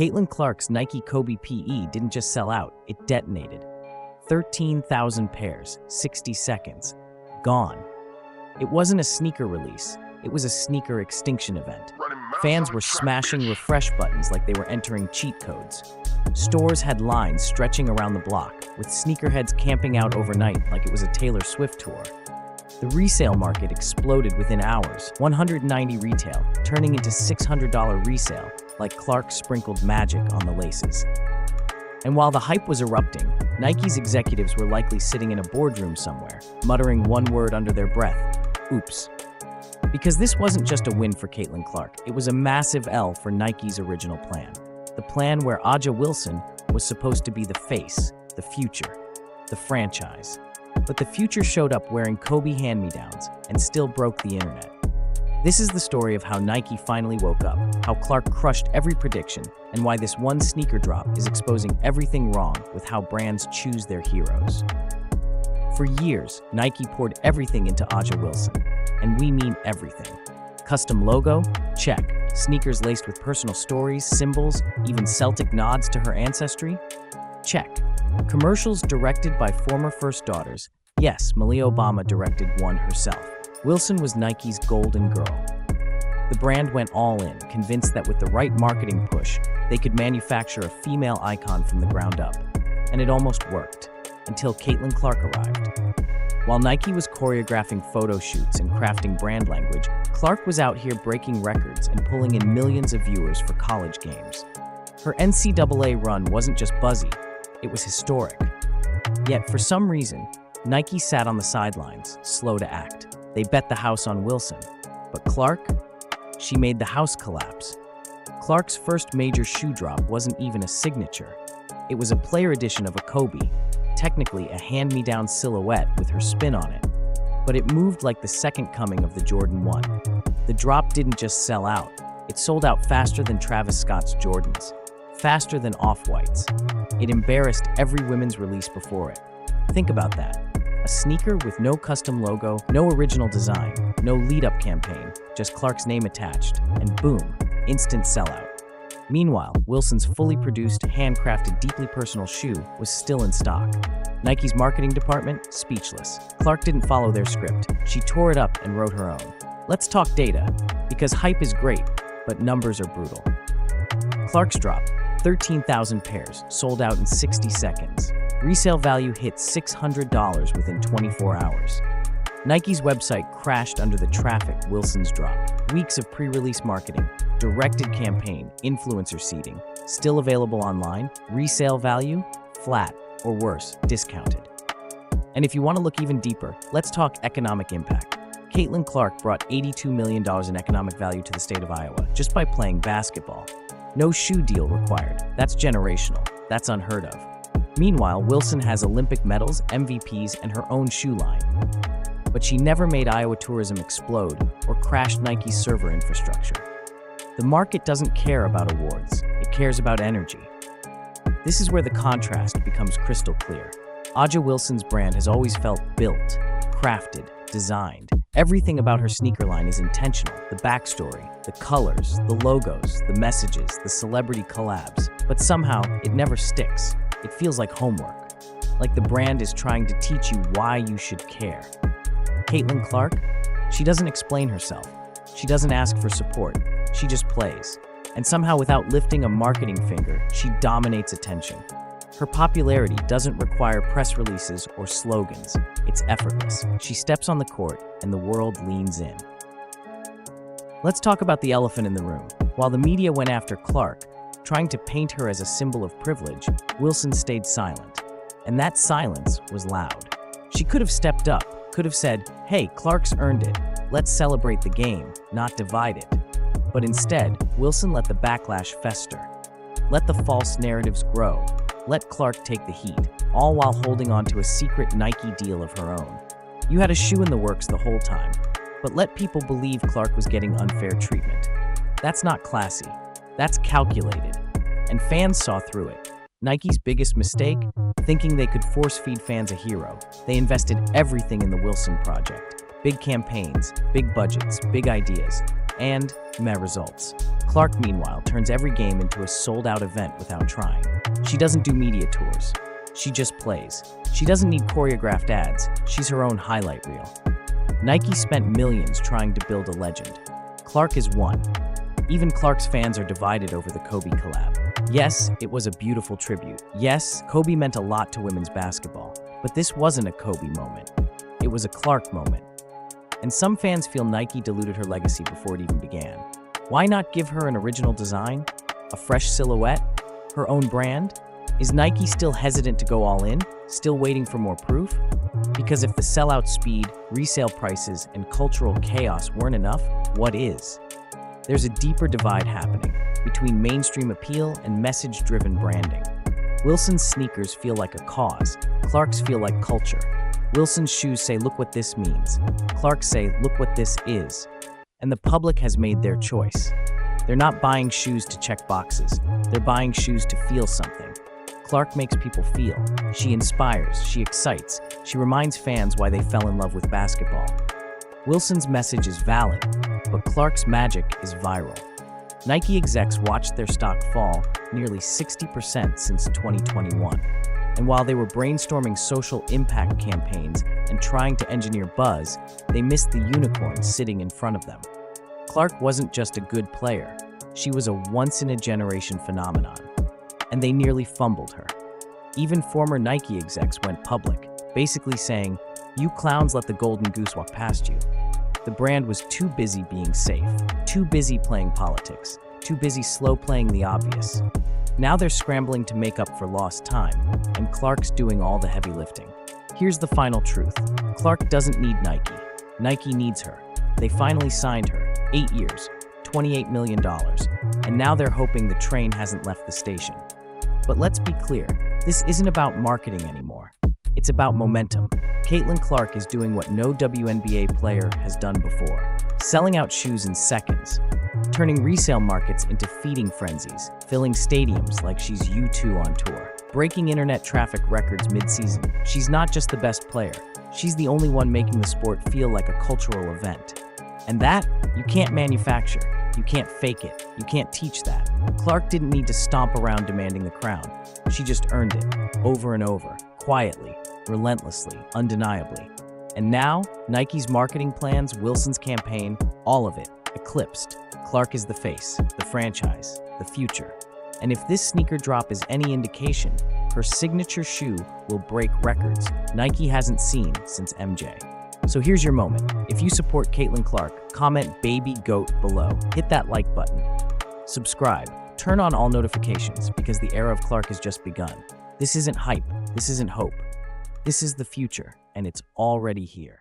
Caitlin Clark's Nike Kobe PE didn't just sell out, it detonated. 13,000 pairs, 60 seconds, gone. It wasn't a sneaker release, it was a sneaker extinction event. Fans were smashing refresh buttons like they were entering cheat codes. Stores had lines stretching around the block, with sneakerheads camping out overnight like it was a Taylor Swift tour. The resale market exploded within hours, 190 retail, turning into $600 resale, like Clark sprinkled magic on the laces. And while the hype was erupting, Nike's executives were likely sitting in a boardroom somewhere, muttering one word under their breath: oops. Because this wasn't just a win for Caitlin Clark, it was a massive L for Nike's original plan. The plan where Aja Wilson was supposed to be the face, the future, the franchise. But the future showed up wearing Kobe hand-me-downs and still broke the internet. This is the story of how Nike finally woke up, how Clark crushed every prediction, and why this one sneaker drop is exposing everything wrong with how brands choose their heroes. For years, Nike poured everything into Aja Wilson, and we mean everything. Custom logo? Check. Sneakers laced with personal stories, symbols, even Celtic nods to her ancestry? Check. Commercials directed by former first daughters. Yes, Malia Obama directed one herself. Wilson was Nike's golden girl. The brand went all in, convinced that with the right marketing push, they could manufacture a female icon from the ground up. And it almost worked, until Caitlin Clark arrived. While Nike was choreographing photo shoots and crafting brand language, Clark was out here breaking records and pulling in millions of viewers for college games. Her NCAA run wasn't just buzzy, it was historic. Yet, for some reason, Nike sat on the sidelines, slow to act. They bet the house on Wilson. But Clark? She made the house collapse. Clark's first major shoe drop wasn't even a signature. It was a player edition of a Kobe, technically a hand-me-down silhouette with her spin on it. But it moved like the second coming of the Jordan 1. The drop didn't just sell out. It sold out faster than Travis Scott's Jordans, faster than Off-White's. It embarrassed every women's release before it. Think about that. A sneaker with no custom logo, no original design, no lead-up campaign, just Clark's name attached, and boom, instant sellout. Meanwhile, Wilson's fully produced, handcrafted, deeply personal shoe was still in stock. Nike's marketing department, speechless. Clark didn't follow their script. She tore it up and wrote her own. Let's talk data, because hype is great, but numbers are brutal. Clark's drop, 13,000 pairs, sold out in 60 seconds. Resale value hit $600 within 24 hours. Nike's website crashed under the traffic Wilson's drop. Weeks of pre-release marketing, directed campaign, influencer seeding, still available online. Resale value, flat, or worse, discounted. And if you want to look even deeper, let's talk economic impact. Caitlin Clark brought $82 million in economic value to the state of Iowa just by playing basketball. No shoe deal required. That's generational. That's unheard of. Meanwhile, Wilson has Olympic medals, MVPs, and her own shoe line. But she never made Iowa tourism explode or crashed Nike's server infrastructure. The market doesn't care about awards, it cares about energy. This is where the contrast becomes crystal clear. Aja Wilson's brand has always felt built, crafted, designed. Everything about her sneaker line is intentional. The backstory, the colors, the logos, the messages, the celebrity collabs. But somehow, it never sticks. It feels like homework. Like the brand is trying to teach you why you should care. Caitlin Clark? She doesn't explain herself. She doesn't ask for support. She just plays. And somehow, without lifting a marketing finger, she dominates attention. Her popularity doesn't require press releases or slogans. It's effortless. She steps on the court, and the world leans in. Let's talk about the elephant in the room. While the media went after Clark, trying to paint her as a symbol of privilege, Wilson stayed silent. And that silence was loud. She could have stepped up, could have said, "Hey, Clark's earned it. Let's celebrate the game, not divide it." But instead, Wilson let the backlash fester. Let the false narratives grow. Let Clark take the heat, all while holding on to a secret Nike deal of her own. You had a shoe in the works the whole time, but let people believe Clark was getting unfair treatment. That's not classy. That's calculated. And fans saw through it. Nike's biggest mistake? Thinking they could force-feed fans a hero. They invested everything in the Wilson project. Big campaigns, big budgets, big ideas. And meh results. Clark, meanwhile, turns every game into a sold-out event without trying. She doesn't do media tours. She just plays. She doesn't need choreographed ads. She's her own highlight reel. Nike spent millions trying to build a legend. Clark is one. Even Clark's fans are divided over the Kobe collab. Yes, it was a beautiful tribute. Yes, Kobe meant a lot to women's basketball. But this wasn't a Kobe moment. It was a Clark moment. And some fans feel Nike diluted her legacy before it even began. Why not give her an original design? A fresh silhouette? Her own brand? Is Nike still hesitant to go all in? Still waiting for more proof? Because if the sellout speed, resale prices, and cultural chaos weren't enough, what is? There's a deeper divide happening between mainstream appeal and message-driven branding. Wilson's sneakers feel like a cause. Clark's feel like culture. Wilson's shoes say, "Look what this means." Clark's say, "Look what this is." And the public has made their choice. They're not buying shoes to check boxes. They're buying shoes to feel something. Clark makes people feel. She inspires. She excites. She reminds fans why they fell in love with basketball. Wilson's message is valid, but Clark's magic is viral. Nike execs watched their stock fall nearly 60% since 2021. And while they were brainstorming social impact campaigns and trying to engineer buzz, they missed the unicorn sitting in front of them. Clark wasn't just a good player. She was a once-in-a-generation phenomenon. And they nearly fumbled her. Even former Nike execs went public, basically saying, "You clowns let the golden goose walk past you." The brand was too busy being safe, too busy playing politics, too busy slow-playing the obvious. Now they're scrambling to make up for lost time, and Clark's doing all the heavy lifting. Here's the final truth. Clark doesn't need Nike. Nike needs her. They finally signed her. 8 years, $28 million, and now they're hoping the train hasn't left the station. But let's be clear, this isn't about marketing anymore. It's about momentum. Caitlin Clark is doing what no WNBA player has done before, selling out shoes in seconds, turning resale markets into feeding frenzies, filling stadiums like she's U2 on tour, breaking internet traffic records mid-season. She's not just the best player, she's the only one making the sport feel like a cultural event. And that, you can't manufacture. You can't fake it. You can't teach that. Clark didn't need to stomp around demanding the crown. She just earned it, over and over, quietly, relentlessly, undeniably. And now, Nike's marketing plans, Wilson's campaign, all of it, eclipsed. Clark is the face, the franchise, the future. And if this sneaker drop is any indication, her signature shoe will break records Nike hasn't seen since MJ. So here's your moment. If you support Caitlin Clark, comment "Baby Goat" below. Hit that like button. Subscribe. Turn on all notifications because the era of Clark has just begun. This isn't hype. This isn't hope. This is the future, and it's already here.